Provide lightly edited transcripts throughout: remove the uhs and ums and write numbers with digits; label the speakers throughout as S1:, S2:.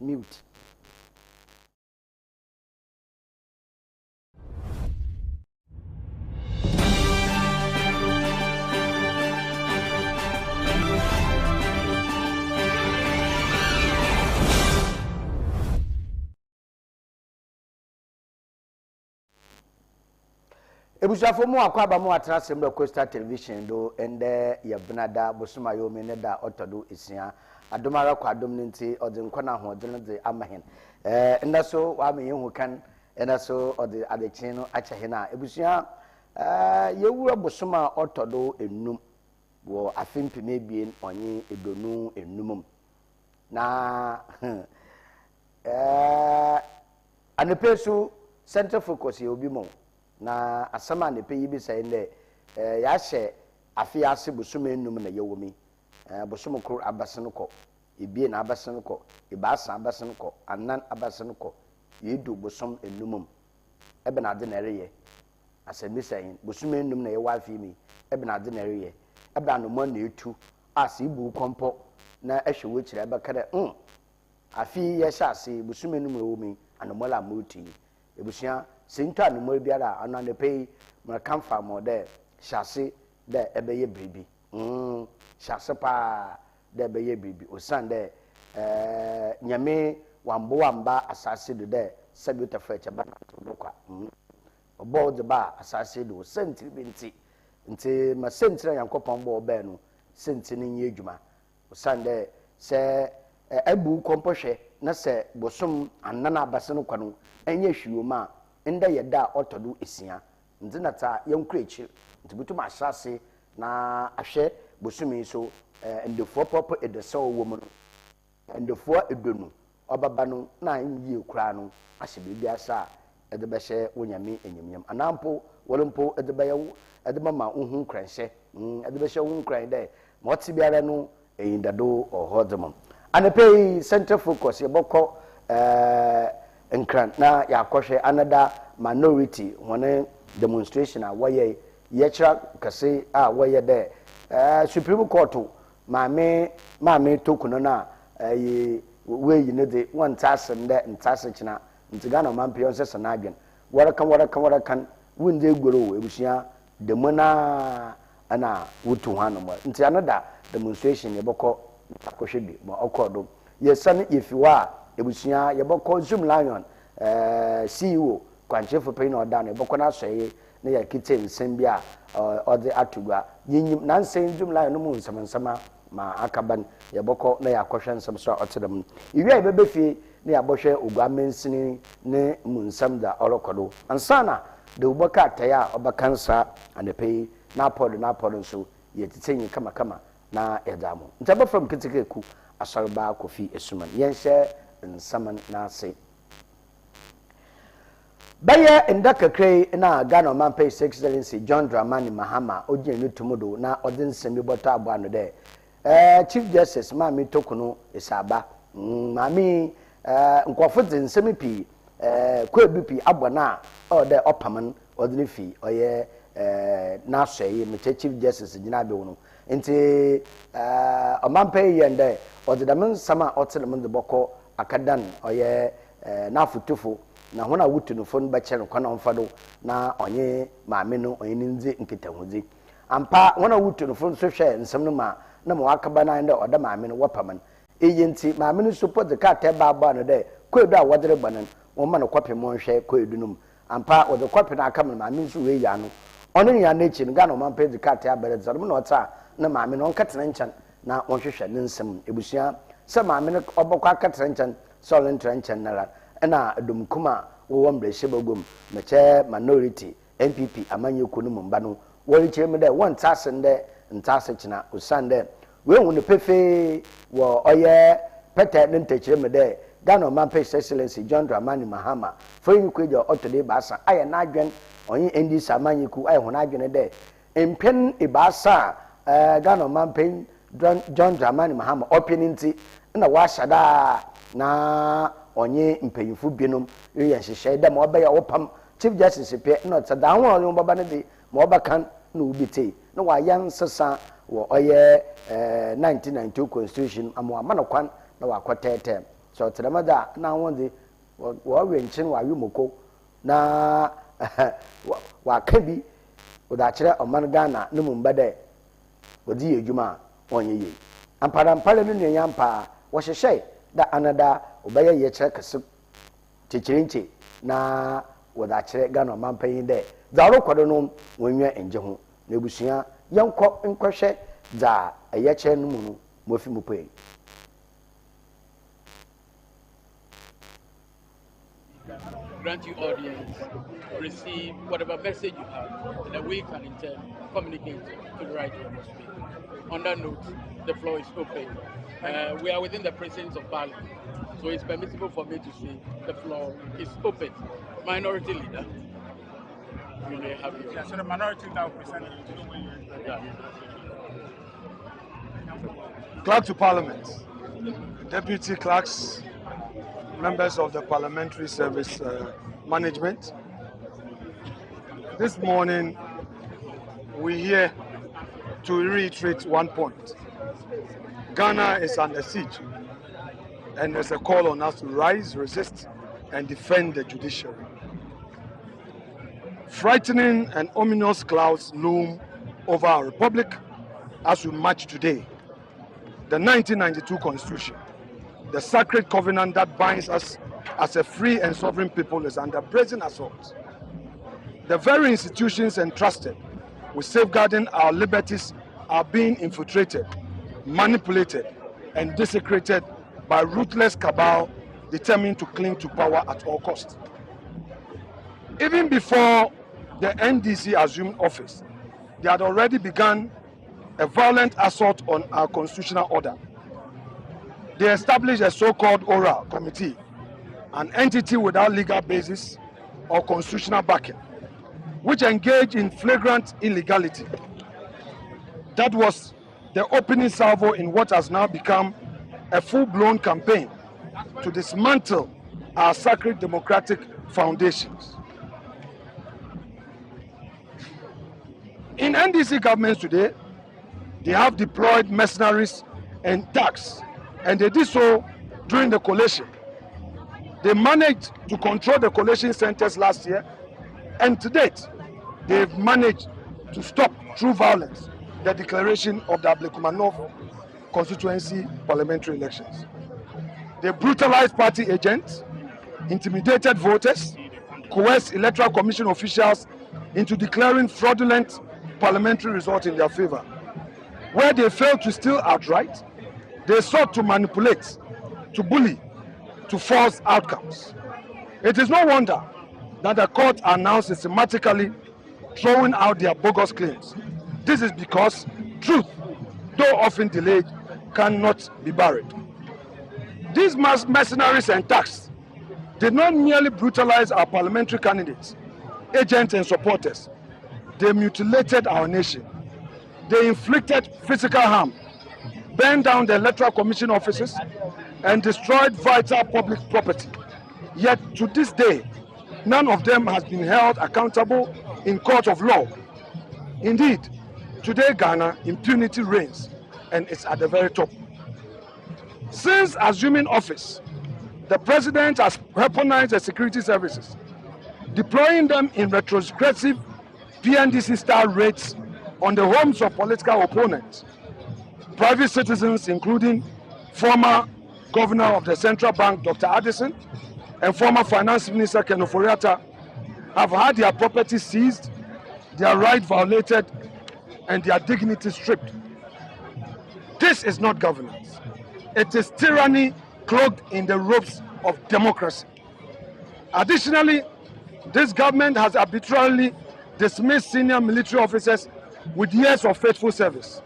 S1: Mute. Ebusuafo mu akwaba mu atena sembe Coastal Television do ende ya benada bosuma yo me ne da otodo esia adomara kwa adom nti ode nkona ho ode de amahen enda so wa me yehu kan enda so ode adechin no acha he na ebusua yewura bosuma otodo enum wo afimpi mebien onye edonu enumum na anepesu center focus ye obi mo na asama ne peyi bi sai le ya hye afia ase bosoma enum na yewomi bosoma kro abasen ko ebie na abasen ko ibaasa abasen ko anan abasen ko yedu bosom enumum ebe na de na reye asemi sai bosoma enum na yewa afi mi ebe na de na reye ebe na mo na etu ase ibu kompo na ehwe wo kire ebe kare afi ye sha ase bosoma enum ewomi anomola muti ebusia sinta no mo biara anane pay ma kamfa mo de hyase de ebeye bribi hyase pa de ebeye bribi osan de nyame wambo wamba asase de sabuta fecha ba to kwa obo de ba asase do sentri binti nti ma sentri yankopon bo oba no sentri ni nye adwuma osan de se abu kompohwe na se bosom anana abase no kwa no enye hwioma enda yeda otodo esia ntinata yankrechi ntibutuma ahyase na ahwe bosumi so ndefo popo edeso wo mu ndefo edonu obaba no na yi kura no ahye bibi asa edebehye wonyame enyemnyam anampo wolompo edebama ohun kranhye edebehye ohun kran de moti biara no eyindado ohodom anepei center focus yebokọ nkran na yakohwe another minority one demonstration a waye yechra kase a waye de supreme court maame tokuno na we yi ne de one tasem de ntase kina ntiga na mampe on sesa na adwen warakan wunde gboro ebusia de mona ana wutu hanu mo nti another demonstration yebokọ akohwe bi mo okodo yesane yefiwa ebusia yebokọ Zoom Lion CEO kwanchefo pay na oda na yebokọ na soye na ya kite nsem bia ode atugwa yinyim na nsem Zoom Lion no mu nsama ma akaban yebokọ na yakohwe nsem so otedem iwi ibebefie na yabohwe ogwamensini ne mu nsem da orokodo ansana de uboka ataya obakansa anepei na pod nso yetitenyi kama na edamo ntaba from kitikeku asarba kofi esuman yenhye nsaman na ase baye ndakakre na Ghana man pay 6 Excellency John Dramani Mahama ogyen nutumudo na odin semi boto abo ano de Chief Justice Mami Tokuno Isaba mami nkofo de nsemi pi ko ebipi abona o de opaman odin fi oye na soye me Chief Justice gina be wono nti omampe yende odedam nsama otelem de boko akadan oye n'afutufo na hona wutu no fon ba kyere kwana mfado na onye maame no onye nze nkitahodzi ampa hona wutu no fon so hwe nsem no ma na ma wakaba na nda oda maame no wapaman enti maame no support the car teba ba no de kwedu a wodere banan wo ma no kwape mo hwe kwedu num ampa wo de kwape na aka maame nso we ya no ono ya na echi no ga no man pay the car teba bere zaro no ota na maame no nkatena nchan na wonhwehwe ne nsem ebusua se maame no obokwa akatena nchan so le nchan nara na domkuma wo mbrehye bagom meche minority MPP amanye kunu mumba no wo cheme de won tase nde ntase china usande we hu ne pefe wo oye pete ne ntechire me de Ghana man pay excellency John Dramani Mahama for you kwejo otode baasa aye na adwen onye NDC amanye ku aye hu na adwen de empen ibasa Ghana man pay John Dramani Mahama opening na wa shada na onye mpanyinfu binom ye hyehyɛ da ma obɛyɛ wopam chief justice pe no tsa da ho onye baba ne de ma obakan na ubite na wa yan sesa wo oyɛ 1992 constitution ama no kwan na wa kwatete so tredamada na won de wo wenchin wa yumoko na wa kabi oda kyerɛ oman Ghana no mumba de odi edwuma onye ye amparampare no nua yampa wo hyehyɛ da anada obaya ye kyerɛ kase chichirinche na woda kyerɛ Ghana man panyin de za ro kwado no wonwa enje ho na ebusua yankɔ nkɔhwɛ za ɛyɛ kyerɛ no mu no mofi mu pɛ
S2: grant you audience receive whatever message you have and then we can in turn communicate to the right one to speak. On that note, the floor is open. We are within the presence of Parliament, so it's permissible for me to say the floor is open. Minority Leader, you may have your...
S3: Yeah, so the minority that will present Clerk to Parliament, Deputy Clerks, members of the Parliamentary Service Management. This morning, we're here to reiterate one point. Ghana is under siege, and there's a call on us to rise, resist, and defend the judiciary. Frightening and ominous clouds loom over our republic as we march today. The 1992 Constitution, the sacred covenant that binds us as a free and sovereign people, is under brazen assault. The very institutions entrusted with safeguarding our liberties are being infiltrated, manipulated, and desecrated by ruthless cabal determined to cling to power at all costs. Even before the NDC assumed office, they had already begun a violent assault on our constitutional order. They established a so-called oral committee, an entity without legal basis or constitutional backing, which engaged in flagrant illegality. That was the opening salvo in what has now become a full-blown campaign to dismantle our sacred democratic foundations. In NDC governments today, they have deployed mercenaries and thugs, and they did so during the coalition. They managed to control the coalition centers last year, and to date, they've managed to stop through violence the declaration of the Ablekuma North constituency parliamentary elections. They brutalized party agents, intimidated voters, coerced electoral commission officials into declaring fraudulent parliamentary results in their favor. Where they failed to steal outright, they sought to manipulate, to bully, to force outcomes. It is no wonder that the court are now systematically throwing out their bogus claims. This is because truth, though often delayed, cannot be buried. These mercenaries and thugs did not merely brutalize our parliamentary candidates, agents and supporters. They mutilated our nation. They inflicted physical harm, burned down the electoral commission offices, and destroyed vital public property. Yet to this day, none of them has been held accountable in court of law. Indeed, today Ghana, impunity reigns and it's at the very top. Since assuming office, the president has weaponized the security services, deploying them in retrogressive PNDC-style raids on the homes of political opponents. Private citizens, including former Governor of the Central Bank, Dr. Addison, and former Finance Minister Ken Ofori-Atta, have had their property seized, their rights violated, and their dignity stripped. This is not governance. It is tyranny cloaked in the robes of democracy. Additionally, this government has arbitrarily dismissed senior military officers with years of faithful service.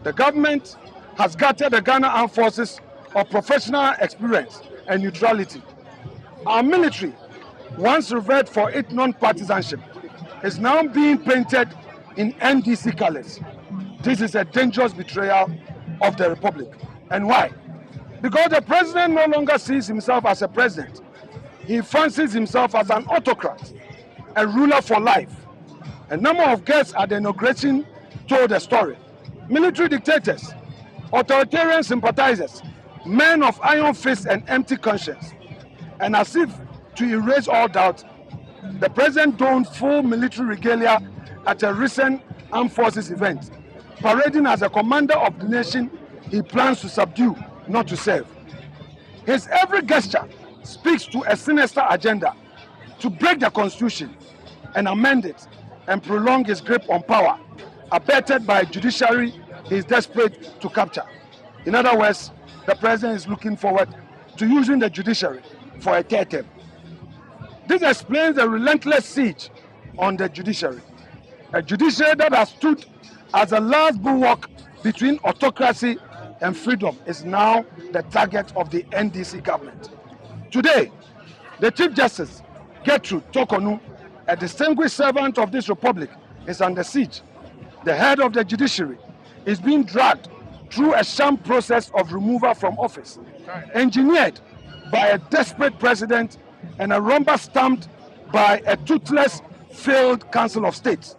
S3: The government has gutted the Ghana Armed Forces of professional experience and neutrality. Our military, once revered for its non-partisanship, is now being painted in NDC colors. This is a dangerous betrayal of the Republic. And why? Because the president no longer sees himself as a president. He fancies himself as an autocrat, a ruler for life. A number of guests at the inauguration told the story. Military dictators, authoritarian sympathizers, men of iron fists and empty conscience. And as if to erase all doubt, the president donned full military regalia at a recent armed forces event, parading as a commander of the nation he plans to subdue, not to serve. His every gesture speaks to a sinister agenda to break the constitution and amend it and prolong his grip on power, abetted by a judiciary he is desperate to capture. In other words, the president is looking forward to using the judiciary for a third term. This explains the relentless siege on the judiciary. A judiciary that has stood as a last bulwark between autocracy and freedom is now the target of the NDC government. Today, the Chief Justice, Gertrude Tokonu, a distinguished servant of this republic, is under siege. The head of the judiciary is being dragged through a sham process of removal from office, engineered by a desperate president and a rumba stamped by a toothless, failed Council of State.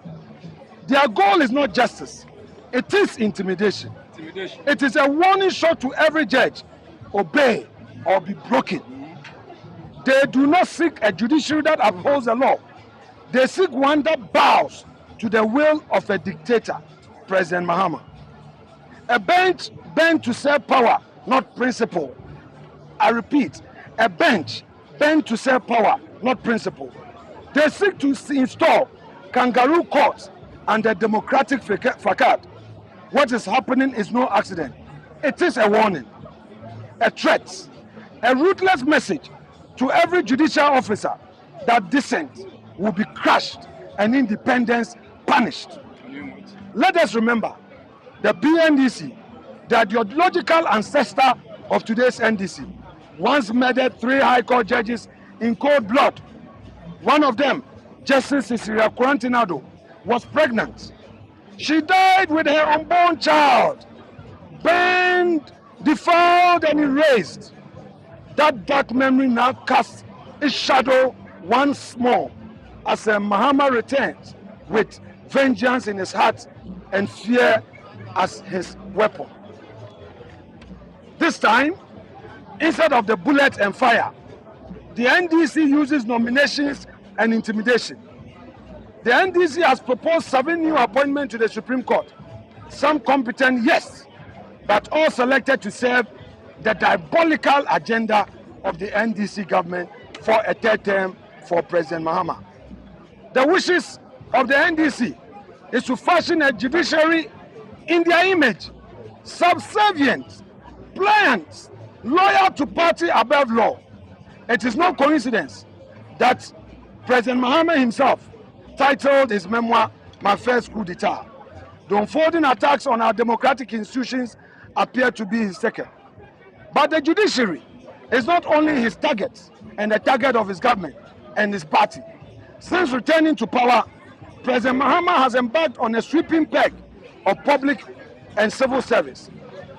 S3: Their goal is not justice, it is intimidation. It is a warning shot to every judge: obey or be broken. They do not seek a judiciary that upholds the law. They seek one that bows to the will of a dictator, President Mahama. A bench bent to serve power, not principle. I repeat, a bench bent to serve power, not principle. They seek to install kangaroo courts and a democratic facade. What is happening is no accident. It is a warning, a threat, a ruthless message to every judicial officer that dissent will be crushed and independence punished. Let us remember, the PNDC, the ideological ancestor of today's NDC, once murdered 3 High Court judges in cold blood. One of them, Justice Cecilia Kurantinado, was pregnant. She died with her unborn child, burned, defiled, and erased. That dark memory now casts its shadow once more as Mahama returns with vengeance in his heart and fear as his weapon. This time, instead of the bullet and fire, the NDC uses nominations and intimidation. The NDC has proposed 7 new appointments to the Supreme Court. Some competent, yes, but all selected to serve the diabolical agenda of the NDC government for a third term for President Mahama. The wishes of the NDC is to fashion a judiciary in their image, subservient, pliant, loyal to party above law. It is no coincidence that President Mahama himself titled his memoir, My First Coup d'etat. The unfolding attacks on our democratic institutions appear to be his second. But the judiciary is not only his target and the target of his government and his party. Since returning to power, President Mahama has embarked on a sweeping peg of public and civil service.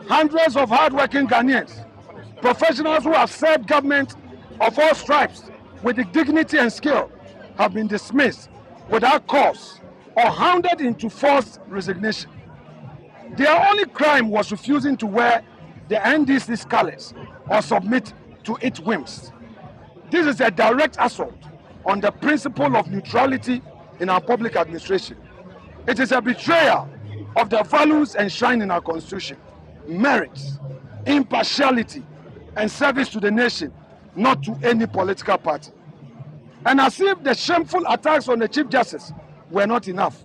S3: Hundreds of hard-working Ghanaians, professionals who have served government of all stripes with dignity and skill, have been dismissed without cause or hounded into forced resignation. Their only crime was refusing to wear the NDC's colors or submit to its whims. This is a direct assault on the principle of neutrality in our public administration. It is a betrayal of the values enshrined in our constitution: merit, impartiality, and service to the nation, not to any political party. And as if the shameful attacks on the Chief Justice were not enough,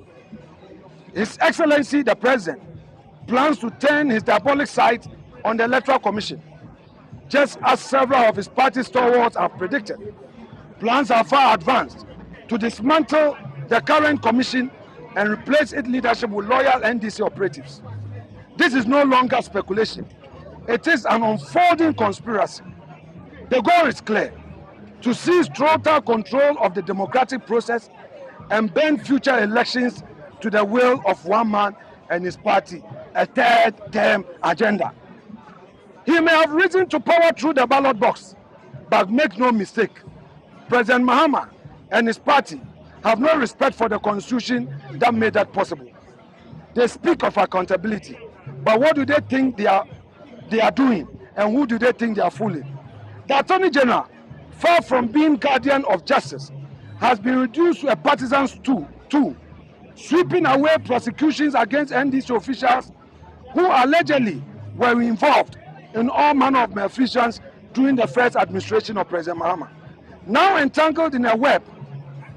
S3: His Excellency the President plans to turn his diabolic sight on the Electoral Commission. Just as several of his party stalwarts have predicted, plans are far advanced to dismantle the current commission and replace its leadership with loyal NDC operatives. This is no longer speculation. It is an unfolding conspiracy. The goal is clear: to seize total control of the democratic process and bend future elections to the will of one man and his party, a third-term agenda. He may have risen to power through the ballot box, but make no mistake, President Mahama and his party have no respect for the constitution that made that possible. They speak of accountability, but what do they think they are doing, and who do they think they are fooling? The Attorney General, far from being guardian of justice, has been reduced to a partisan tool, sweeping away prosecutions against NDC officials who allegedly were involved in all manner of malfeasance during the first administration of President Mahama. Now entangled in a web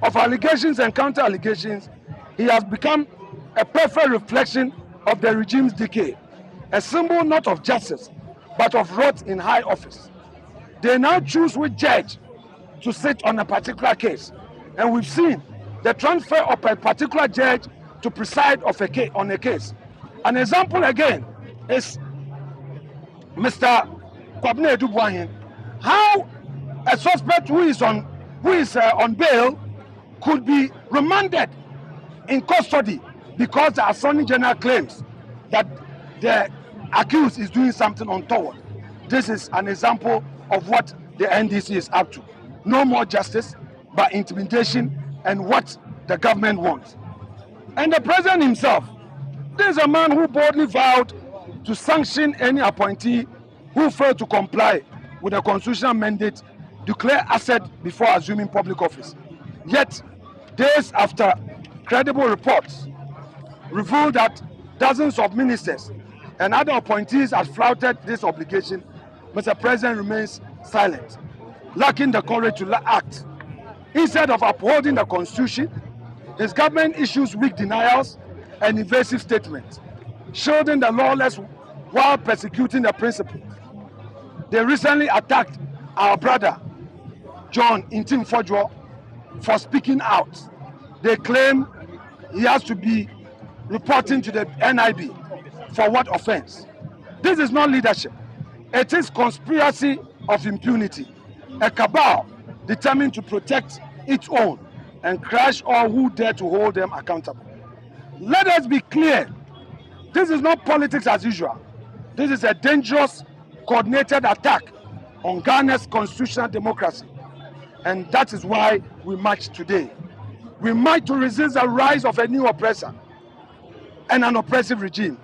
S3: of allegations and counter-allegations, he has become a perfect reflection of the regime's decay, a symbol not of justice, but of rot in high office. They now choose which judge to sit on a particular case, and we've seen the transfer of a particular judge to preside on a case. An example again is Mr. Kwabena Edubuahin. How a suspect who is on bail could be remanded in custody because the Attorney General claims that the accused is doing something untoward. This is an example of what the NDC is up to. No more justice, but intimidation and what the government wants. And the president himself, this is a man who boldly vowed to sanction any appointee who failed to comply with the constitutional mandate, declare asset before assuming public office. Yet, days after credible reports revealed that dozens of ministers and other appointees have flouted this obligation, Mr. President remains silent, lacking the courage to act. Instead of upholding the constitution, his government issues weak denials and evasive statements, shielding the lawless while persecuting the principle. They recently attacked our brother, John Intim Fodjo, for speaking out. They claim he has to be reporting to the NIB. For what offense? This is not leadership. It is conspiracy of impunity, a cabal determined to protect its own and crush all who dare to hold them accountable. Let us be clear. This is not politics as usual. This is a dangerous, coordinated attack on Ghana's constitutional democracy. And that is why we march today. We march to resist the rise of a new oppressor and an oppressive regime,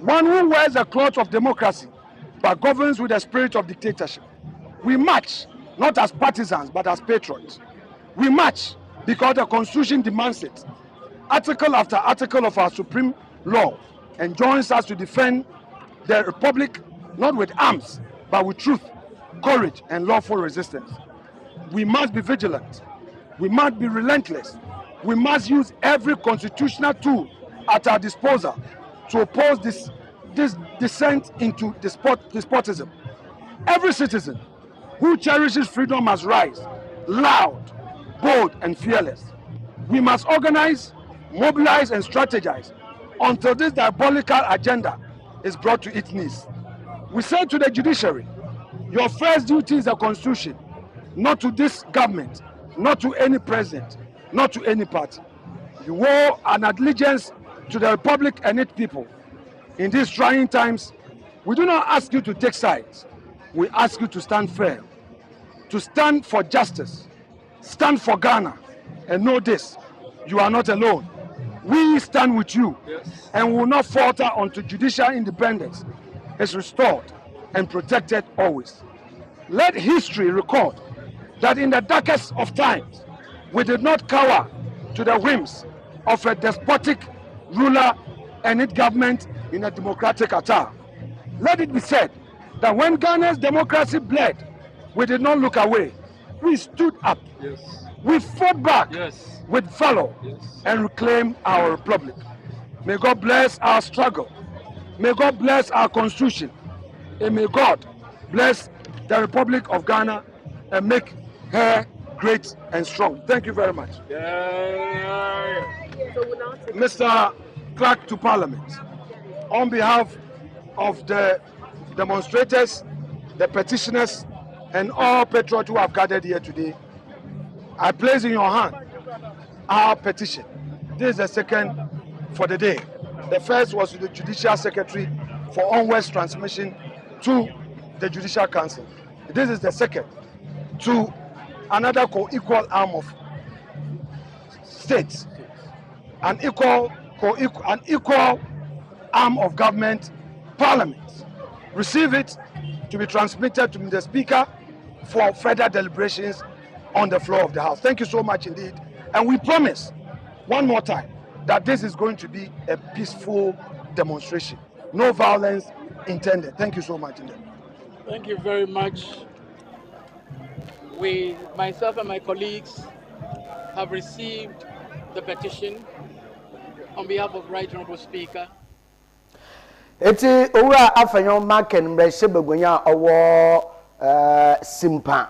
S3: one who wears the cloth of democracy but governs with the spirit of dictatorship. We march not as partisans but as patriots. We march because the Constitution demands it, article after article of our supreme law, and joins us to defend the Republic not with arms but with truth, courage, and lawful resistance. We must be vigilant. We must be relentless. We must use every constitutional tool at our disposal to oppose this descent into despotism. Every citizen who cherishes freedom must rise, loud, bold, and fearless. We must organize, mobilize, and strategize until this diabolical agenda is brought to its knees. We say to the judiciary, your first duty is the Constitution, not to this government, not to any president, not to any party. You owe an allegiance to the Republic and its people. In these trying times, we do not ask you to take sides. We ask you to stand firm, to stand for justice, stand for Ghana, and know this, you are not alone. We stand with you, and will not falter until judicial independence is restored and protected always. let history record that in the darkest of times, we did not cower to the whims of a despotic ruler and its government in a democratic attack. Let it be said that when Ghana's democracy bled, we did not look away. We stood up.
S4: Yes.
S3: We fought back
S4: Yes.
S3: with valor
S4: Yes.
S3: and reclaimed our republic. May God bless our struggle. May God bless our constitution. And may God bless the Republic of Ghana and make her great and strong. Thank you very much.
S4: Yeah.
S3: Mr. Clerk to Parliament, on behalf of the demonstrators, the petitioners, and all patriots who have gathered here today, I place in your hand our petition. This is the second for the day. The first was to the Judicial Secretary for onwards transmission to the Judicial Council. This is the second to another co-equal arm of states, an equal arm of government, Parliament. Receive it to be transmitted to the Speaker for further deliberations on the floor of the House. Thank you so much indeed. And we promise one more time that this is going to be a peaceful demonstration. No violence intended. Thank you so much indeed.
S2: Thank you very much. Myself and my colleagues have received the petition on behalf of Right Honorable Speaker.
S1: Eti owura afanyo maken mbrehye begonya owo simpa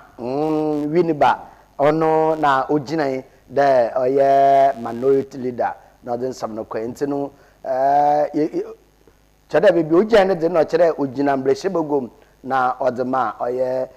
S1: winiba ono na ogina de oye minority leader northern samnokwa entinu chede bebi ogina ne de no chede ogina mbrehye begom na odema oye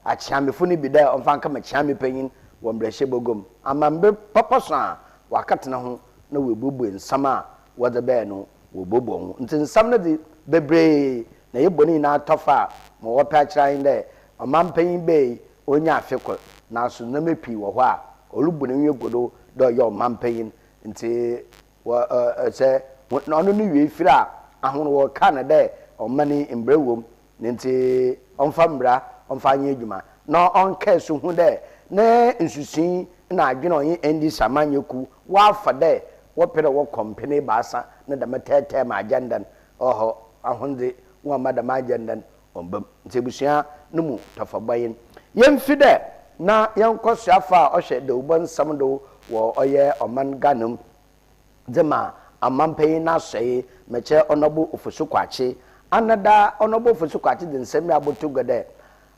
S1: achiamefo ni bi de onfanka machiame panyin wo mbrehye begom amambe papaso a wakatena ho na webubu nsama wode be no wobobo ho nti nsam no de bebre na yeboni na atofa mo wo pa kira inde omampanyin be onya afekọ na so na mepi wo ho a olubu ne nwegodo do ye omampanyin nti wo se no no wie fira ahono wo ka na de omani mbrewom nti omfa mbra omfa anya adwuma na onka so hu de na nsusin na adwene onye endi samanyeku wa fa de wo pere wo company baasa na da matete ma agenda oho ahonde wo madam agenda ombam ntebusua numu tofabayin yemfi de na yenkoso afa ohwe de ubon samdo wo oye oman ganum dema amampai na soye meche onobo ofusu kwachi anada onobo ofusu kwachi de nsemi abotu gode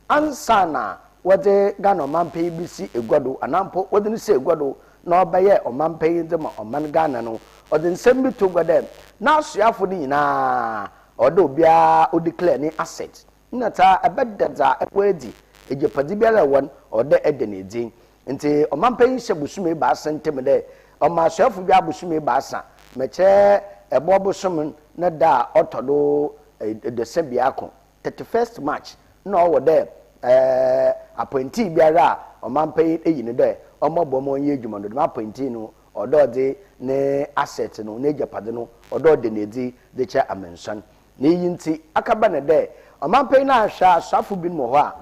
S1: ansana wode gano mampai bisi egwado anampo wode ni se egwado na obaye omampai dema oman gana no ode nsemi to gode na soyafo ni nyina ode obia o declare ni asset nata abedda ekwedi ejepadi biara won ode edenedi nti omampai hyebusume ba sentem de omasoyafo bia busume ba asa meche ebobosom na da otodo December akon 31st March na owo de appointee biara omampai eyini de omobomo ye adwuma do appointee no odo de ne asset no ne japade no odo de nedi de cha amensan ne yinti akaba ne de omampai na ahwa asafo bi mo ho a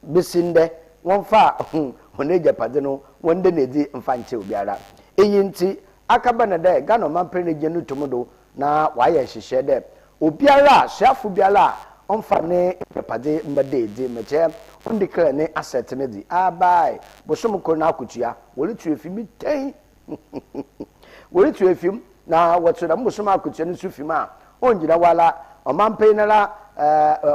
S1: besinde wonfa ne japade no wonde nedi mfanche obiara eyinti akaba ne de Ghana omampai ne genu tomodo na waye hihye de obiara asafo biara onfa ne japade mbade di meche ondikra ne asset ne di abai bosom ko na akutua woli tuefi mi ten woli tuefim na wotso bosom akutua ne sufim a onjira wala omampai na la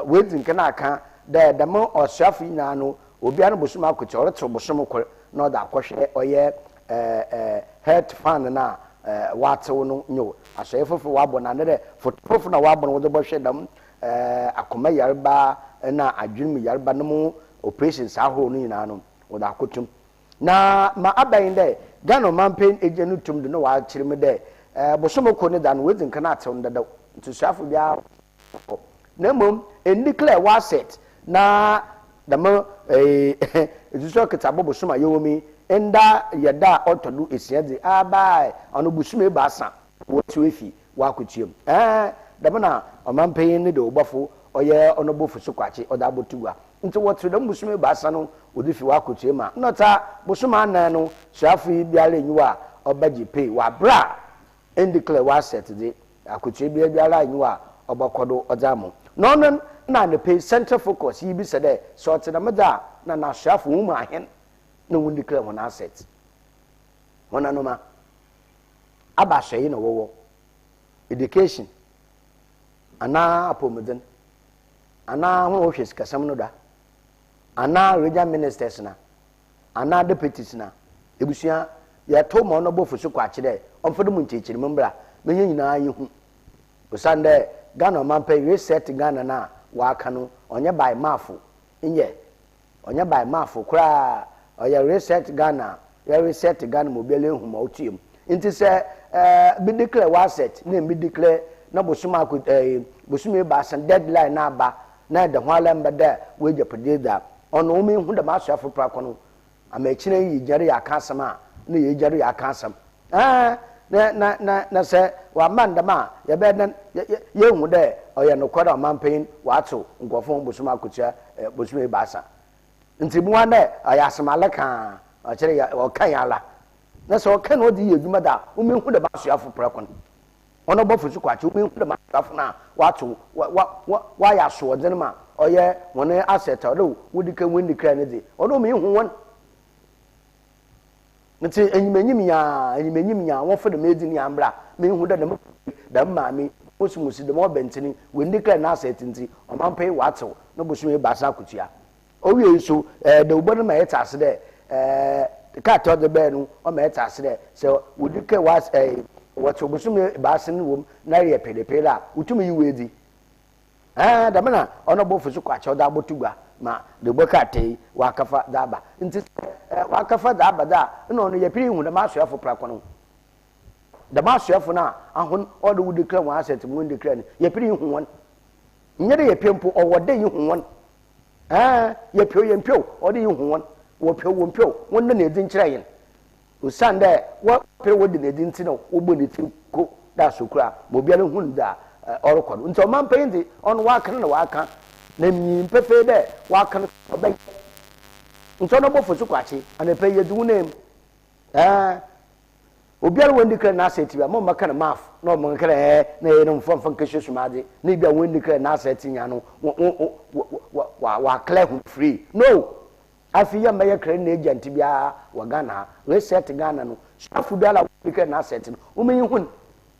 S1: wedin kana aka de demo osafo ina no obiara bosom akutua oretro bosom ko na oda akohwe oye head fan na watewo no nyo asoyefofo wabo na ne de fofo na wabo no wo de bohwe dam akoma yarba na adwinmu yarba no mu operations ahoro no nyina no oda akotum na ma abayin de Ghana mampen ejenu tum de no wa kirime de bosomo ko ne da no wedin kana atew ndada ntusuafo bia na mom declare wa set na dama ezuso kitabo bosoma yomi enda yada otodu esiade abai ono busume baasa wotu efi wa kotuem dama na omampen ne de obafo oye onobo fusu kwachi oda botuwa nti wɔto dɛm busumi baasa no wɔde fi wakɔtua ma nnɔta busuma anan no suafo yi biara enyiwa ɔbɛgye pay wabra indiclare wasset de akɔtua biara enyiwa ɔbɛkɔdo ɔdamo no na ne pay center focus yi bi sɛ dɛ sɛ ɔte na meda na suafo wo mu ahen na wo indiclare wɔn asset wɔn anoma aba hwɛ yi na wɔwɔ education ana apɔmuden ana ho hwɛ sikasɛm no da ana regional ministers na ana deputies na ebusua ya to mo no bofu so kwa kire omfedo mu nchechiri mbra menye nyina yehu osande Ghana man pay reset Ghana na wa aka no onye by mafu nye onye by mafu kra oya reset Ghana ya reset Ghana mobile hu ma otiem nti se bi declare wa set na bi declare na bosuma ko bosuma ba san deadline na ba na de ho ala mbeda we japededa ono umi hu da masoafo prakono amachine yi jare ya kasama na ye jare ya kasam na se wa mandama ye be na ye hu de oye no kwada manpain wato nkofo bosuma akutua bosuma baasa nti mu ane aya asamaleka a kire ya o kan ala na se o kan odi ye dwuma da umi hu da masoafo prakono ono bofu su kwache umi hu da masoafo na wato wa ya so odinma oye woni asset odo wudika windi kra ne de odo me hu won nti enyimanyim ya won fa da medi ni ambra me hu da maami osumusi de mo bentini windi kra na asset nti o man pay wato no bosu e basa kutua owie so de ubonu ma yeta ase de ka to de be no o ma yeta ase de so wudika was wato bosu me basa ni wom na ye pedepele a utumi yi wedi da mana ono bofu su kwache da botugwa ma de bokate wakafa daba nti wakafa daba da no no ye piri hu da masoafo prakono da masoafo na ahon odo wudi kra wa asset mu ndi kra ni ye piri hu won nyere ye pempo owode yi hu won ye pio ye mpio odo yi hu won wo mpio won na edi nkira yin usande wo pere wodi na edi nti no wo bo ne ti ko da sokura mo bia ne hu nda orokodo nti o man payindi on waka na waka na mi pepe de waka obey nti ono bo fosu kwachi ana pay yedu nem obiara wendi kra na asset bia mo maka na maf na mo nkra na ye no mfamfam keshesu made na bia wendi kra na asset nya no wa clear hu free no afiya maye kra na agent bia wa Ghana reset Ghana no afu bia la wendi kra na asset no o meyi hu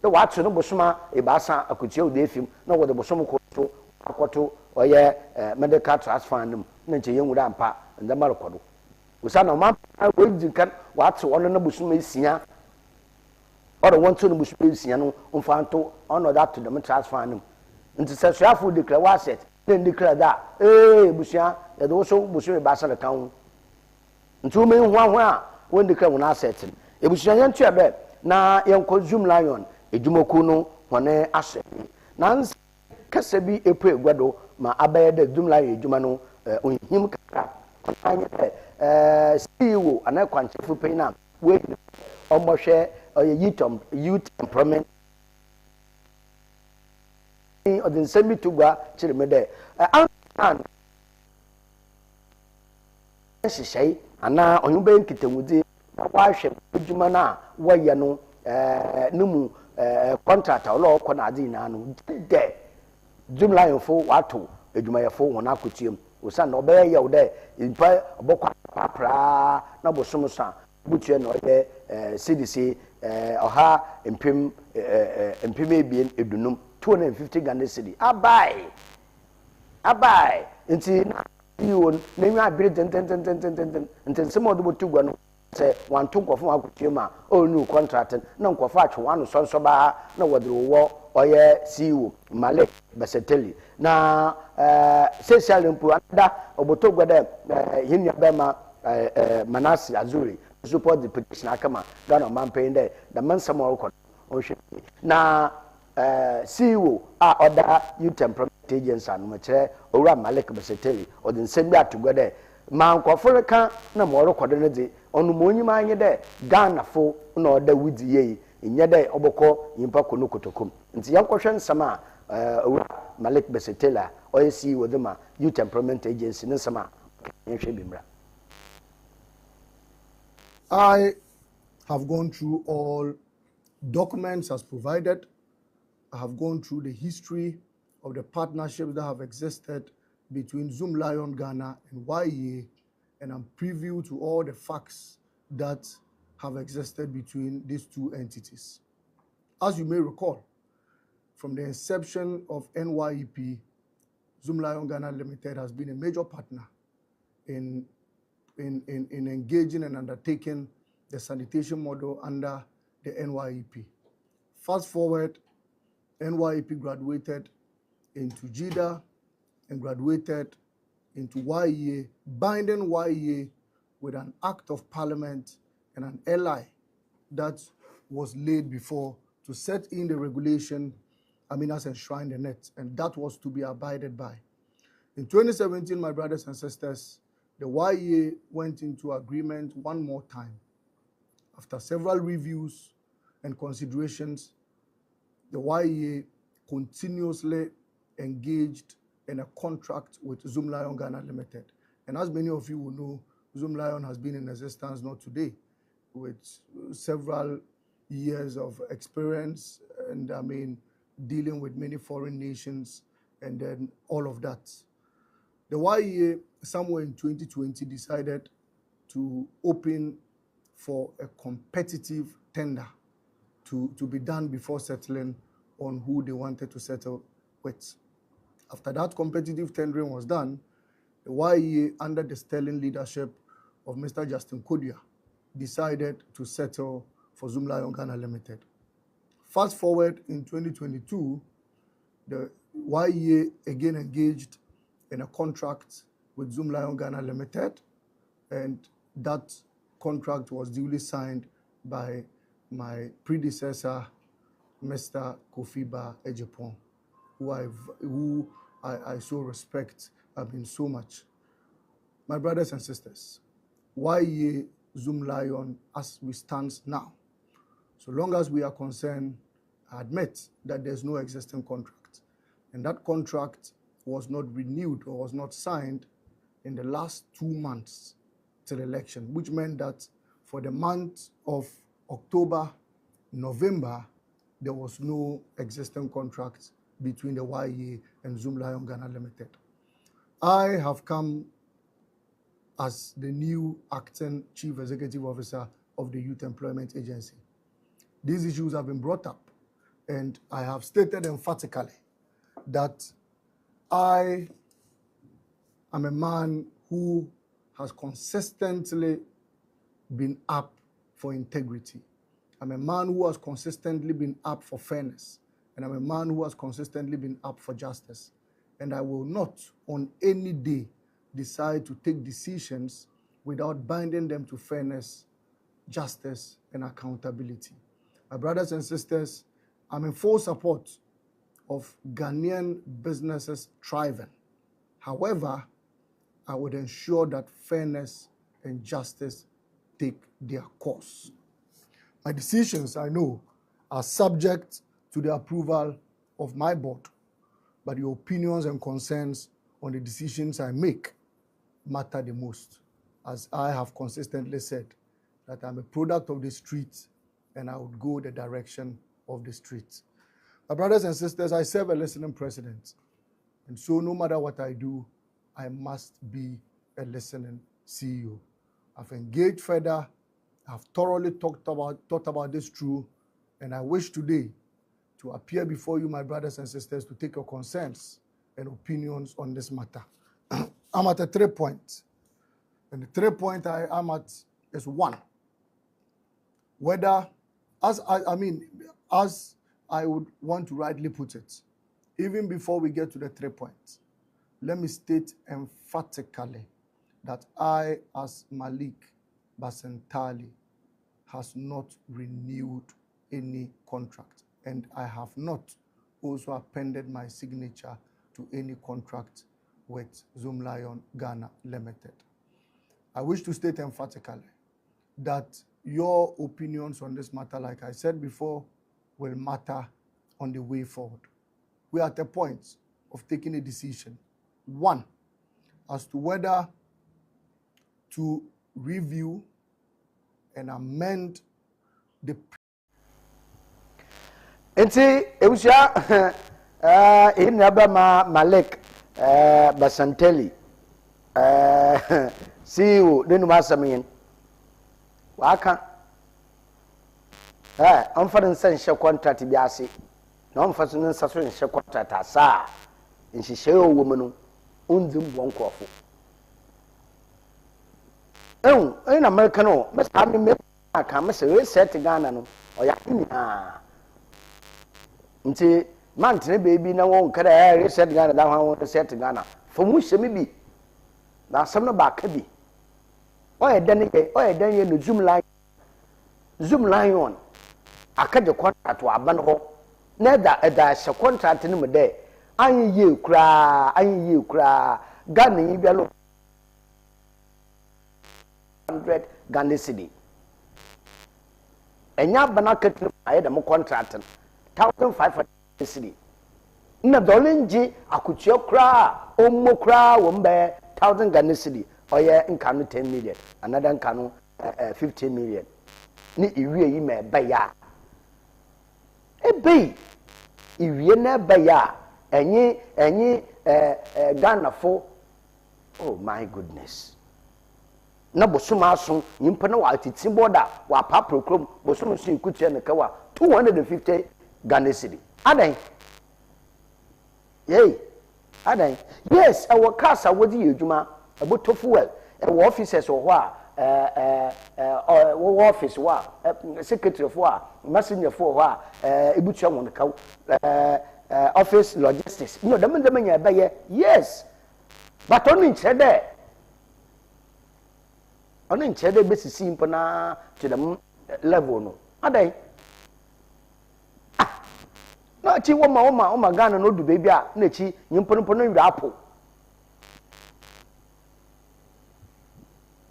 S1: the watch no bosoma e baasa akutia o defim na wo de bosom ko to akoto oye medical transfer nim na nche yenwura ampa nda marokodo usa na ma wo jinkan watch ono na bosoma esia or want no bosoma esia no mfanto ono that to the transfer nim nti se suafo declare asset then declare that busia e do so bosoma e baasa le kan nti o me hu a won declare won asset e busia yentu ebe na yenko zoom lion ejumoku no hone ashe na kase bi epu egwado ma abaye de dum la ejuma no onhim kakra anya CEO ana kwanchefu peina we omohwe youth employment odin semi tugwa chirime de an shishai ana onyumbe nkitemudi na wahwe ejuma na waye no numu contractor lo ko na adi na no de jumla yefo wato eduma yefo wona akotiem osa na obeye ye de impa obokwa pra na bosomsa butue na oye CDC oha empim ebien edunum 250 Ghana cedi abai nti na yiwon na nwa abire ten nsemo do botugwa no se wanto nkofo akotiem a onu contract na nkofo atwe wano sonso ba na wodre wo oye CEO Malik Baseteli na social impu anda obotogwa de hinya bema Manasi Azuri support the petition akama Ghana man paying there the man some record na CEO other youth employment agency and mchere owura Malik Baseteli odin sembi atugwa de ma nkofo ka na mo record ne de onu monyima anye de Ghana fo na oda wudi ye nye de oboko yimpa kono kotokom nti yankohwe nsama Malik Besetela or see with them Youth Employment Agency in summer.
S5: I have gone through all documents as provided. I have gone through the history of the partnerships that have existed between Zoom Lion Ghana and YEA, and I'm privy to all the facts that have existed between these two entities. As you may recall, from the inception of NYEP, Zoom Lion Ghana Limited has been a major partner in engaging and undertaking the sanitation model under the NYEP. Fast forward, NYEP graduated into JIDA and graduated into YEA, binding YEA with an act of parliament and an LI that was laid before to set in the regulation, as enshrined in it, and that was to be abided by. In 2017, my brothers and sisters, the YEA went into agreement one more time. After several reviews and considerations, the YEA continuously engaged in a contract with Zoom Lion Ghana Limited. And as many of you will know, Zoom Lion has been in existence not today, with several years of experience and dealing with many foreign nations and then all of that. The YEA, somewhere in 2020, decided to open for a competitive tender to be done before settling on who they wanted to settle with. After that competitive tendering was done, the YEA, under the sterling leadership of Mr. Justin Kodia, decided to settle for Zoom Lion Ghana Limited. Fast forward in 2022, the YEA again engaged in a contract with Zoom Lion Ghana Limited, and that contract was duly signed by my predecessor, Mr. Kofi Ba Ejapon, who I so respect so much. My brothers and sisters, YEA Zoom Lion, as we stand now, so long as we are concerned, I admit that there's no existing contract, and that contract was not renewed or was not signed in the last 2 months till election, which meant that for the month of October, November, there was no existing contract between the YEA and Zoom Lion Ghana Limited. I have come as the new acting Chief Executive Officer of the Youth Employment Agency. These issues have been brought up, and I have stated emphatically that I am a man who has consistently been up for integrity. I'm a man who has consistently been up for fairness, and I'm a man who has consistently been up for justice. And I will not, on any day, decide to take decisions without binding them to fairness, justice, and accountability. My brothers and sisters, I'm in full support of Ghanaian businesses thriving. However, I would ensure that fairness and justice take their course. My decisions, I know, are subject to the approval of my board, but the opinions and concerns on the decisions I make matter the most, as I have consistently said that I'm a product of the street and I would go the direction of the street. My brothers and sisters, I serve a listening president, and so no matter what I do, I must be a listening CEO. I've engaged further, I've thoroughly thought about this through, and I wish today to appear before you, my brothers and sisters, to take your concerns and opinions on this matter. I'm at a 3 point, and the 3 point I am at is 1. Whether, as I would want to rightly put it, even before we get to the 3 points, let me state emphatically that I, as Malik Basentali, has not renewed any contract, and I have not also appended my signature to any contract with Zoom Lion Ghana Limited. I wish to state emphatically that your opinions on this matter, like I said before, will matter on the way forward. we are at a point of taking a decision. One, as to whether to review and amend the
S1: Ebusia Malik Basanteli CEO Denumasamin Waka I'm for the contract biasi no for the session contract asa in she share woman unzum one coffee. Oh, in American, Miss Hammy, I come say, set Ghana no or ya. Nti mantene baby na won kada reset Ghana da won set Ghana for mu hye me bi na asem no ba ka bi o ye dan ye no zoom line on akaje contract wa ban ho na da hye contract ni mu de an ye kura Ghana yi bia lo 100 Ghana cedi enya bana ketu aye da mo contract 1,500 cedi. Na dolinji akuchio kra omo kra wombe 1,000 Ghana cedi oye nkanu 10 million another nkanu 15 million ni iwie yi me baya ebe iwie na baya enyi Ghana fo. Oh my goodness. Na bosuma aso nyimpa na wa titi border wa papro krom bosuma so ikutie ne kawa 250 Ghana cedi. Adan. Yey. Adan. Yes, our cars are wodi yeduma about to fuel. Our officers or wa office wa secretary for messenger for wa ebutua won ka office logistics. No, dem nya ba ye. Yes. But only chede. Only chede be sisi impo na to the level no. Adan. Na chi woma Ghana no du baby a na chi nyimpono no wi apo.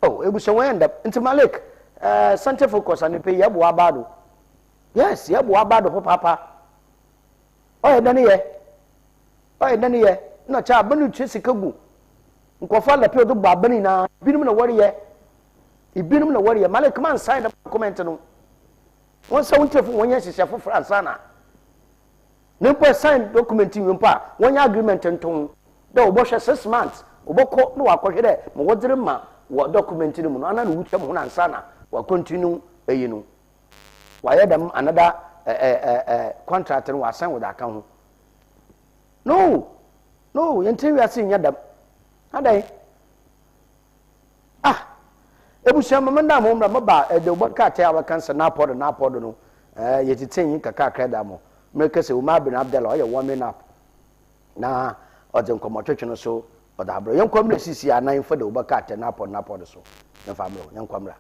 S1: Oh, ebuso wen end up into Malik center focus and pay yebo abado. Yes, yebo abado papa. Oh, dani ye. Na cha banu twesi kagu. Nkofa la pe do babani na binum na wori ye. Ibinum na wori ye. Malik man sign the comment no. Won sa wontefu wonye hihye France na. Nempo sign document wimpa wonya agreement nton da oboshe 6 months oboko no wakohwe de mo wodire ma wo document ni mu no ana no wutwa mo na nsa na wa continue eyinu wa yedam another contract no wa sign with account no yentin wi ase nyadam adai ebusia mamanda mo mra maba de obaka ta wa cancer na pod no yetitin yin kaka kreda mo make say Umar bin Abdullah oye warming up na oden komotwetwe no so odabro yenkwamra sisi anan for the obaka te na pod so na famro yenkwamra.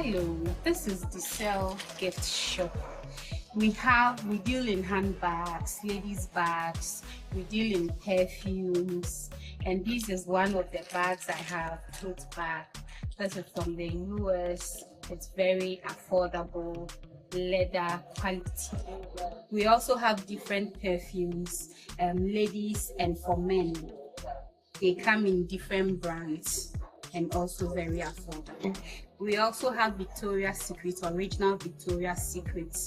S6: Hello, this is the Cell Gift Shop. We deal in handbags, ladies' bags, we deal in perfumes, and this is one of the bags I have, tote bag. This is from the US. It's very affordable, leather quality. We also have different perfumes, ladies and for men. They come in different brands. and also very affordable. We also have Victoria's Secret, original Victoria's Secret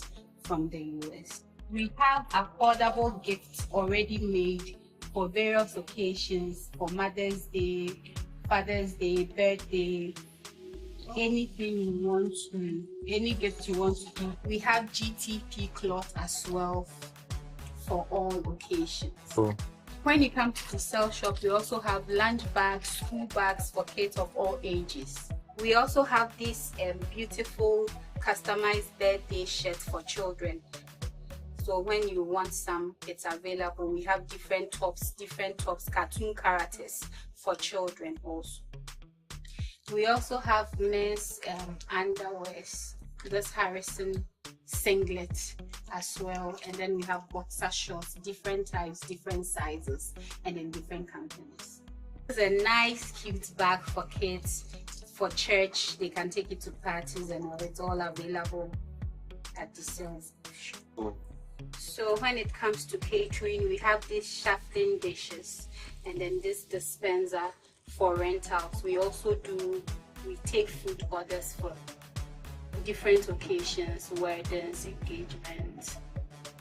S6: from the US. We have affordable gifts already made for various occasions, for Mother's Day, Father's Day, birthday, anything you want to, any gift you want to do. We have GTP cloth as well for all occasions.
S1: Oh.
S6: When you come to the Cell shop, we also have lunch bags, school bags for kids of all ages. We also have this beautiful customized birthday shirt for children. So when you want some, it's available. We have different tops, cartoon characters for children also. We also have men's underwears, this Harrison singlet as well, and then we have boxer shorts, different types, different sizes, and in different companies. It's a nice cute bag for kids, for church. They can take it to parties and all. It's all available at the sales shop. So when it comes to catering, we have these shafting dishes and then this dispenser for rentals. We take food orders for different occasions, weddings, engagements,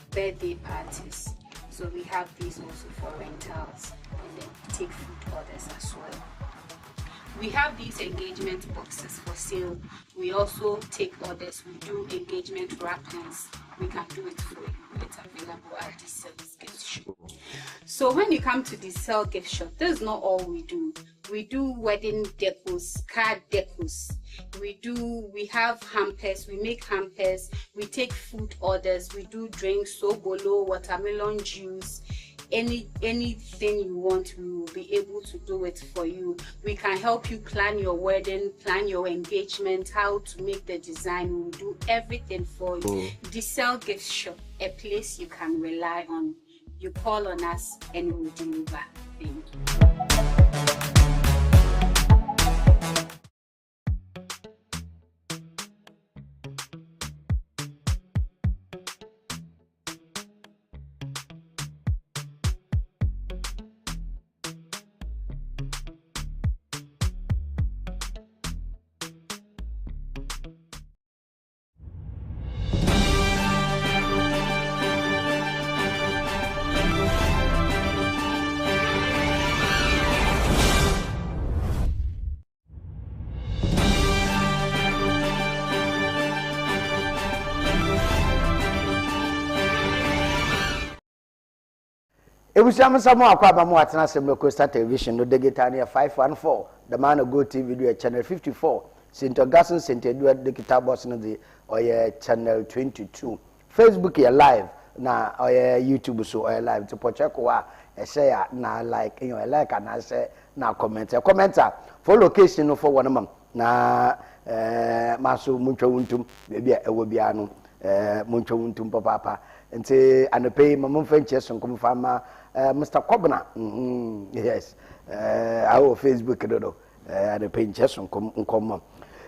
S6: birthday parties. So we have these also for rentals and then take food orders as well. We have these engagement boxes for sale. We also take orders. We do engagement wrappings. We can do it for you. It's available at the Cell's gift shop. So when you come to the Cell gift shop, this is not all we do. We do wedding decos, card decos. We have hampers. We make hampers. We take food orders. We do drinks, sobolo, watermelon juice. Anything you want, we will be able to do it for you. We can help you plan your wedding, plan your engagement, how to make the design. We will do everything for you. The Cell gift shop, a place you can rely on. You call on us and we will deliver. Thank you.
S1: Ebusiam Samu Akwaba mu atena sem Local Star Television no digital near 514 the man of Go TV video channel 54 St. Augustine St. Edward digital boss no the oye channel 22 Facebook ya live na oye YouTube so oye live to pocheko wa share na like you like and say na commenter for location no for one mam na maso muncho wuntum be bia ewo bia no muncho wuntum papa nti anope mamon fenche sonkom fama Mr. Kobna yes our Facebook dodo anope nche sonkom nkom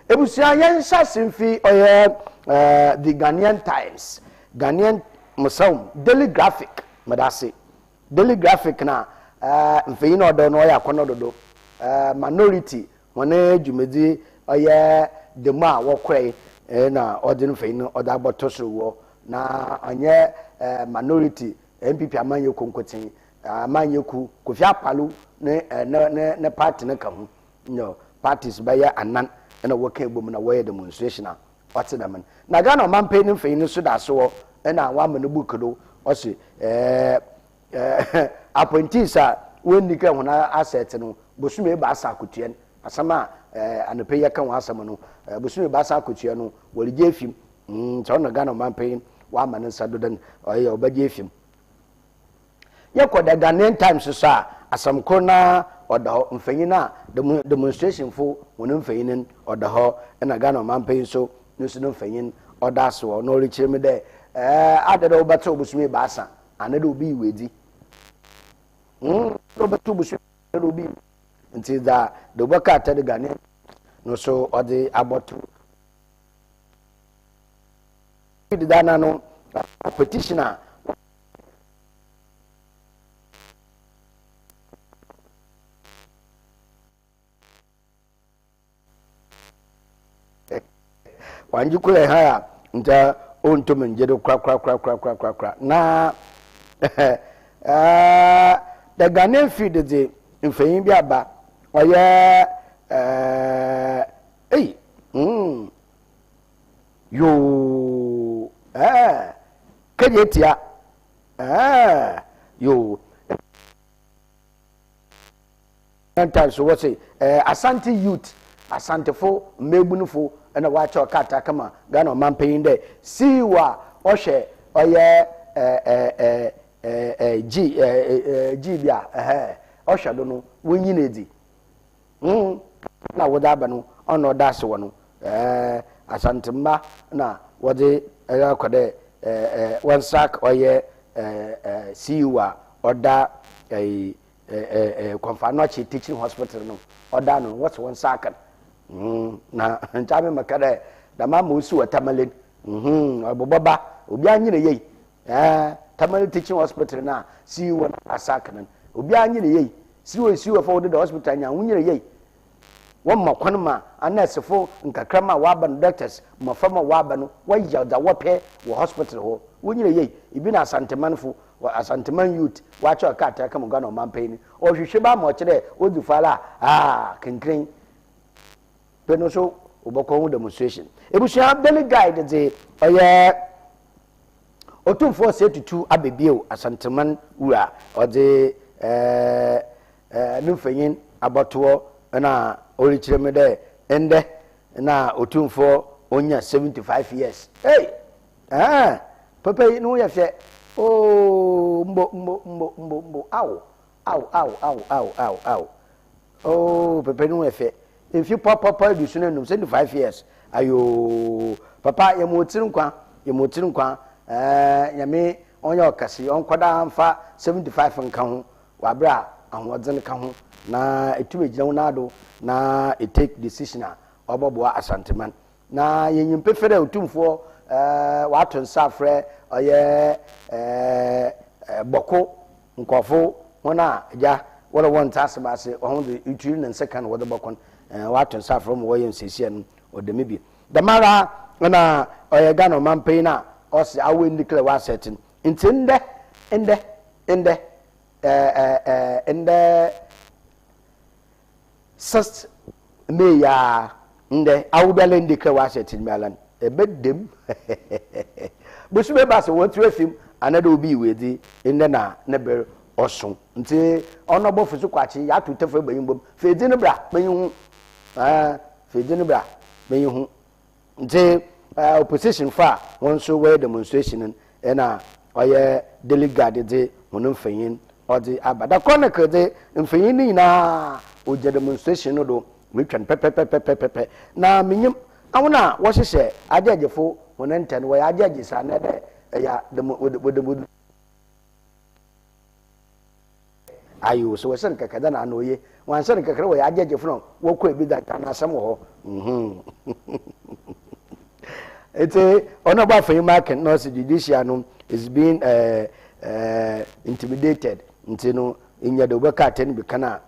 S1: ebusia yen shasimfi oye the Ghanaian Times Ghanaian Musaum Daily Graphic madase Daily Graphic na mfeyi no do no ya kono dodo minority wona djumedi oye the ma wo kwai na odin mfeyi no oda botoso wo na anye minority MPP amanyeku nkotin amanyeku Kofi Apalu ne party ne ka hu no parties baya anan na woka ebom na woye demonstration a otedam na Ghana man pay fein so da so na wa mane book do o se appointees a wonni ka hu na asset no bosume ba asa akotuan asama anope ye ka hu asam no bosume ba asa akotua no wori je fim so na Ghana man pay wa mane sadodan oye obaje fim ye ko da Ghanaian Times so asam ko na oda mfanyina demonstration fo wonu mfanyin oda ho na Ghana man pay so nusu mfanyin oda so no riche me de adada obato obusume ba asa anade obi wedi obato obusume obi nti da de boka ata de Ghanaian no so ode aboto dana no petitioner wanji kula haya nta onto menjedo kra na the Ghanaian feed the mfeyin bi aba oye yo kejetia yo sometimes so what say Asante youth asantefo mmebunufo na wacha okata kama Ghana man paying there see wa ohwe oye G bia ohwe do no wonyi na edi na woda aba no ono daase wo no asantemba na wode akode one sack oye see wa oda Konfanochi teaching hospital no oda no what's one sack na ntame makade da mama usu watamalen oboboba obi anyi ne yei Tamale teaching hospital na see one sack nan obi anyi ne yei see we for the hospital nya wunyi ne yei wamma kwanma anasefo nkakrama waban doctors mafama wabano wajja da wope wo hospital ho wunyi ne yei ibi na asantemanfo asanteman youth wacha okata kama Ghana man pay ni ohwehwe ba ma kire odufala kenkren peno so oboko hu demonstration ebusia daily guide de oye otumfo setutu abebio asanteman wura ode numfanyin aboto na orichireme de ende na otumfo onya 75 years papa no ya fe mbo au papa no ya fe if you papa du sunu no 75 years ayo papa ye motirin kwa nyame onya okase onkwada amfa 75 nka ho wabra ahwodzen ka ho na etubegina na ado na take decision oboboa asanteman na yenyimpe fere otumfo waton safre oye boko nkofo wona ja wala won tasebase ohun de ituri na second wo de bokon waton safre mo woyen sesian no odemibi damara na oye Ghana man pay na osi awe ndikle wa setting ntinde ende sast me ya nde awubele ndikle wa setting malan ebedem busube base wotu afim anado obi wedi inde na nebe osun nti onobo fusu kwachi ya tutefo egbeyimbom fedi ne bra menyu fedi ne bra menyu nti opposition fa won so we demonstration na oye delegate de wonu mfanyin odi abada chronicle de mfanyin ni na oje demonstration no do retwan pepepepepepe na menyim awona wo hyehyɛ agagefo wonenten wo agage sa na de ya de ayo so wesen kakada na anoye wansen kakra wo agagefo no wo kɔ ebi da kana asɛm wo ho ete ono ba fa market no judicial no is being intimidated ntino inya de obeka ten bi kana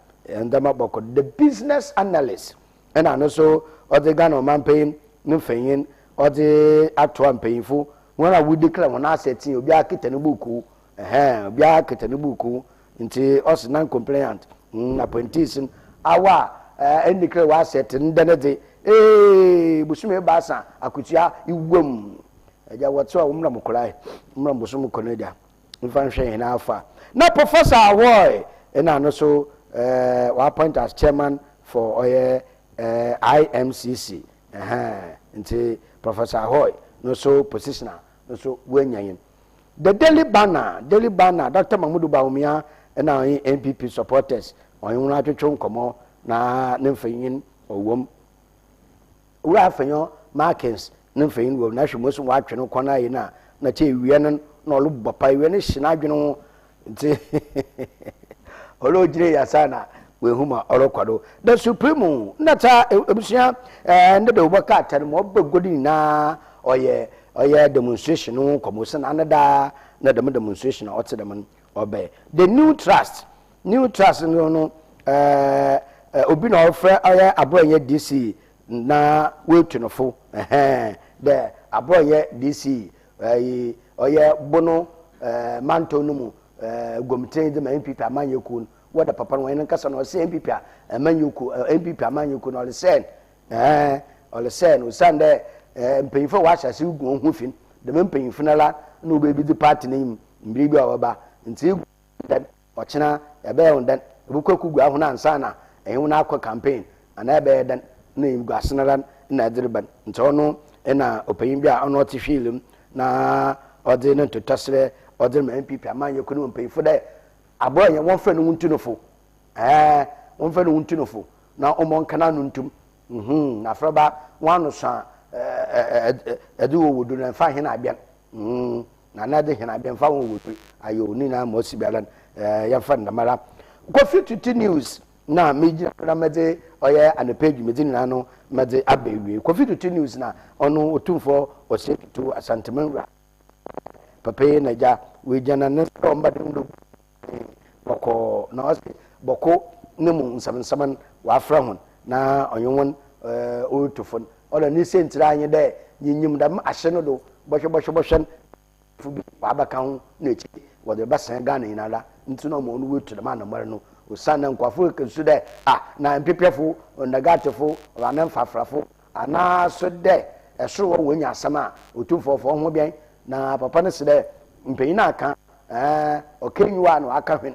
S1: ndama boko the business analyst and also other Ghana man paying no fayin other atwa mpayinfo wona we declare wona asset obi akita ne buku obi akita ne buku nti us non compliant appointees awa and declare wa asset ndenede busume basa akutua iwom eja wotso a wumna mukolai mna busumu konedia mfa nhwe na afa na Professor Ahoy na no so wa appoint as chairman for IMCC nti Professor Ahoy no so positioner no so wenyan the daily banner Dr. Mahmoud Bawumia na NPP supporters oyun atwetwe nkomo na nemfanyin owom ura afanyo Markins nemfanyin wo na hwemoso wa atwe no kona yi na che wiye no na olu bopa wiye ne hina adwene nti olo jire ya sana we huma orokwado the supreme nata ebusia nde de obaka atare mo bagodi na oye demonstration no komosa na anada na demonstration na ote dem obey the new trust no obi na ofre oye aboanye DC na wetunofo the aboye DC oye bono manto no mu gomten de MPP amanyeku what the papa no en kasa no say MPP amanyeku MPP amanyeku no le sen ole sen usande mpanyifo wa hyase gu ho fin de mpanyifo na la no be bi di party nim mbiri a oba nti dan ochena ebe yondan ebukwaku gu ahuna ansa na ehun na akọ campaign ana ebe dan na gu asenaran na adiriban nti ono na opanyin bi a ono oti hwilem na ode ne totosre ode ma MPP amanyeku no mpanyifo de aboye won fa no ntunofo won fa no ntunofo na omo nkana no ntum na fraba wanu sa edu wodu na fa hena abian na na de hena abian fa won wodu ayo ni na mo sibialan ya fa ndamara Kofi Tutu News na meji na mede oye anepage medi na no mede abewie Kofi Tutu News na onu otumfo osetu asantemanra pape na ja we jana ne omba ndo boko na osi boko ne mu nsamansaman wa afra hon na onwon otufon ola ni sentira anye de nyinyim da ahye no do bosho fubi abaka ho na echi wode basan Ghana inala ntuno mo no wetu da na mare no osana nkwafo kesu de na mpepefo ndagatefo wana mfafrafo ana so de eso wo wonya asama otumfo fo ho bian na papa ne se de mpanyin aka okenyiwa no aka hwen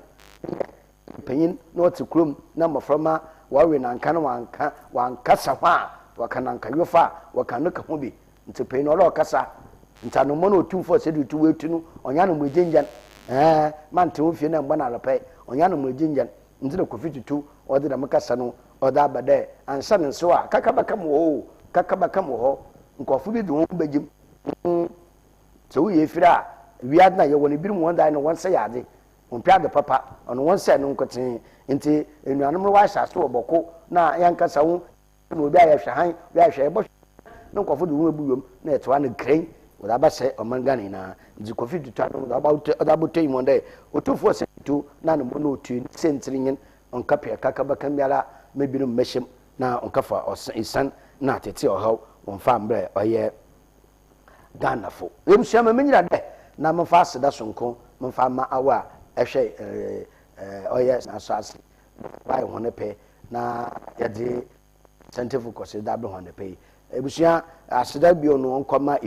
S1: mpanyin no otikrom na maframa wawe na nka no wanka safa wakana nka yofa wakana ka hobi nti panyin olo kasa ntano mo no otumfo se de tu wetu no onya no mwejenjan mante wo fie na mba na lopai onya no mwejenjan nti de Kofi Tutu ode da makasa no ode abade ansa ne so a kakabaka mo ho nkofo bi de won bajim so wo ye fira wiad na ye woni birim won dai no won se yade on pia de papa on won se no nkotin nti enuanom no wa hya so oboko na yankasa wo no obi aye hwahan bi ahwe ebo no nkofo de won ebuwom na etwa ne grain wo da ba se omangani na nti Kofi Tutu about time one day otufo se tu na no mo no tu sentrinyin on kapia kakabaka miara mebi no meshem na on kafa isan na tete ohaw on fa mbre oye Ghana fo emsua ma menyira de na mfa aseda sonko mfa ma awa ehwe oye na so ase bai hone pe na yede center focus da be hone pe ebusua aseda bio no nkoma